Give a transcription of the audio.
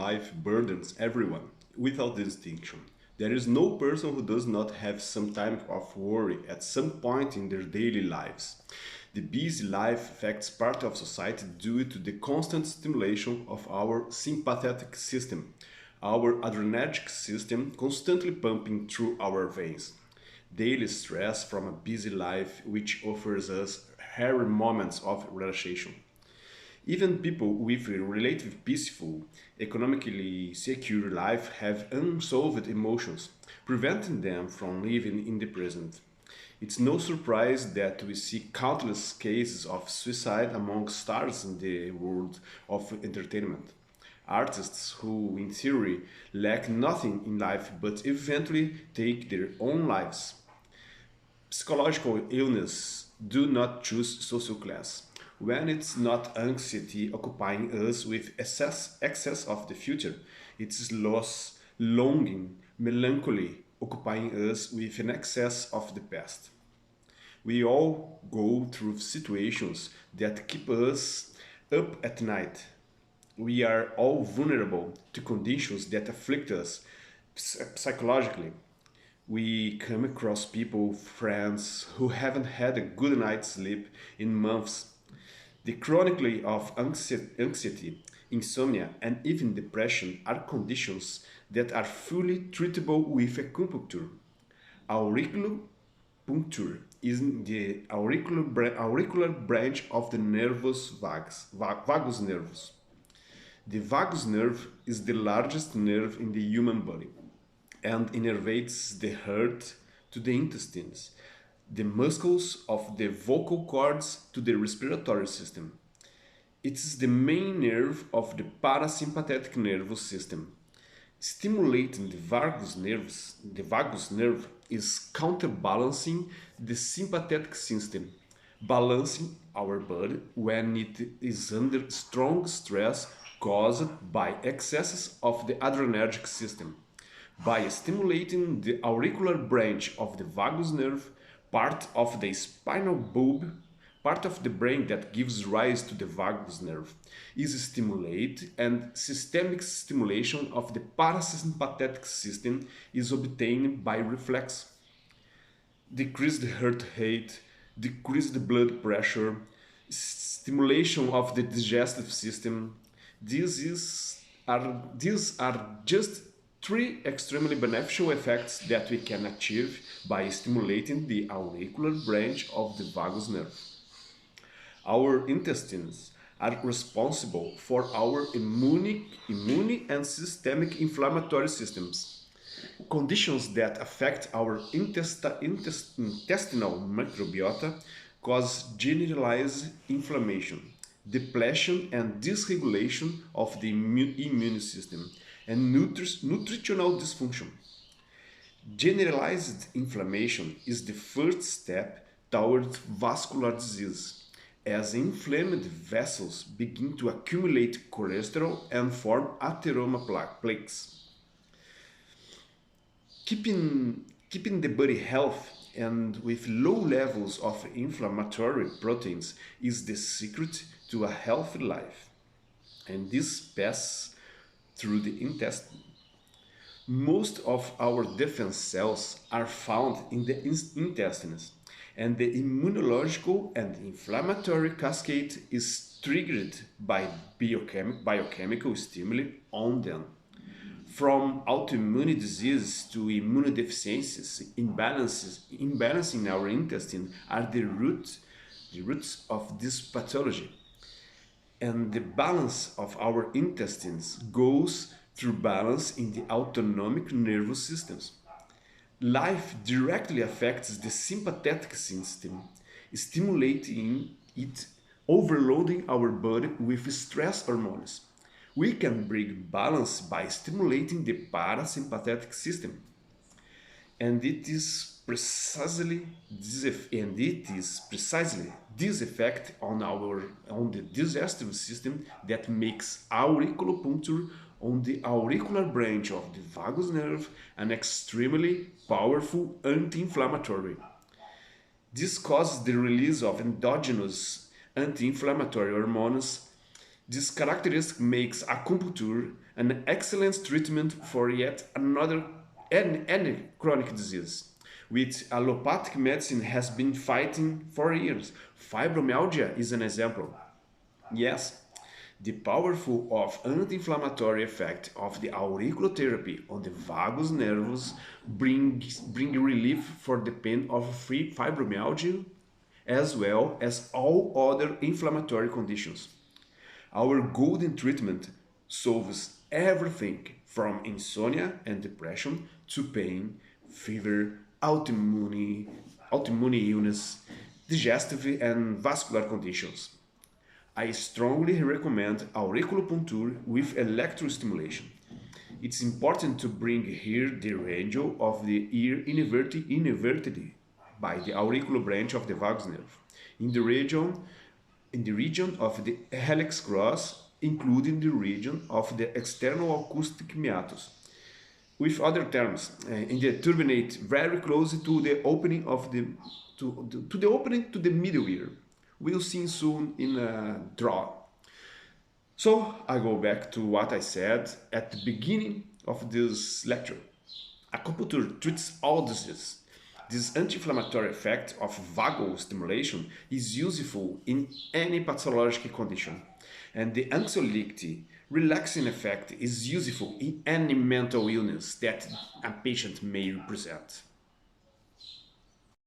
life burdens everyone, without distinction. There is no person who does not have some type of worry at some point in their daily lives. The busy life affects part of society due to the constant stimulation of our sympathetic system, our adrenergic system constantly pumping through our veins. Daily stress from a busy life which offers us rare moments of relaxation. Even people with a relatively peaceful, economically secure life have unsolved emotions, preventing them from living in the present. It's no surprise that we see countless cases of suicide among stars in the world of entertainment. Artists who, in theory, lack nothing in life but eventually take their own lives. Psychological illness do not choose social class. When it's not anxiety occupying us with excess of the future, it's loss, longing, melancholy occupying us with an excess of the past. We all go through situations that keep us up at night. We are all vulnerable to conditions that afflict us psychologically. We come across people, friends, who haven't had a good night's sleep in months. The chronically of anxiety, insomnia, and even depression are conditions that are fully treatable with acupuncture. Auriculopuncture is the auricular branch of the vagus nervus. The vagus nerve is the largest nerve in the human body and innervates the heart to the intestines, the muscles of the vocal cords to the respiratory system. It is the main nerve of the parasympathetic nervous system. Stimulating the vagus nerve is counterbalancing the sympathetic system, balancing our body when it is under strong stress caused by excesses of the adrenergic system. By stimulating the auricular branch of the vagus nerve, part of the spinal bulb, part of the brain that gives rise to the vagus nerve, is stimulated and systemic stimulation of the parasympathetic system is obtained by reflex. Decreased heart rate, decreased blood pressure, stimulation of the digestive system. These are just three extremely beneficial effects that we can achieve by stimulating the auricular branch of the vagus nerve. Our intestines are responsible for our immune and systemic inflammatory systems. Conditions that affect our intestinal microbiota cause generalized inflammation, depletion and dysregulation of the immune system, and nutritional dysfunction. Generalized inflammation is the first step towards vascular disease, as inflamed vessels begin to accumulate cholesterol and form atheroma plaques. Keeping the body healthy and with low levels of inflammatory proteins is the secret to a healthy life. And this passes through the intestine. Most of our defense cells are found in the intestines, and the immunological and inflammatory cascade is triggered by biochemical stimuli on them. From autoimmune diseases to immunodeficiencies, imbalance in our intestine are the roots of this pathology. And the balance of our intestines goes through balance in the autonomic nervous systems. Life directly affects the sympathetic system, stimulating it, overloading our body with stress hormones. We can bring balance by stimulating the parasympathetic system, and it is precisely this effect on the digestive system that makes auriculopuncture on the auricular branch of the vagus nerve an extremely powerful anti-inflammatory. This causes the release of endogenous anti-inflammatory hormones. This characteristic makes acupuncture an excellent treatment for yet another any chronic disease, which allopathic medicine has been fighting for years. Fibromyalgia is an example. Yes, the powerful of anti-inflammatory effect of the auriculotherapy on the vagus nerves bring relief for the pain of fibromyalgia as well as all other inflammatory conditions. Our golden treatment solves everything from insomnia and depression to pain, fever, autoimmune illness, digestive and vascular conditions. I strongly recommend auriculopuncture with electrostimulation. It's important to bring here the radio of the ear inverted by the auricular branch of the vagus nerve in the region of the helix cross, including the region of the external acoustic meatus. With other terms, in the turbinate very close to the opening of the opening to the middle ear. We'll see soon in a draw. So I go back to what I said at the beginning of this lecture. Acupuncture treats all diseases. This anti-inflammatory effect of vagal stimulation is useful in any pathological condition, and the anxiolytic relaxing effect is useful in any mental illness that a patient may present.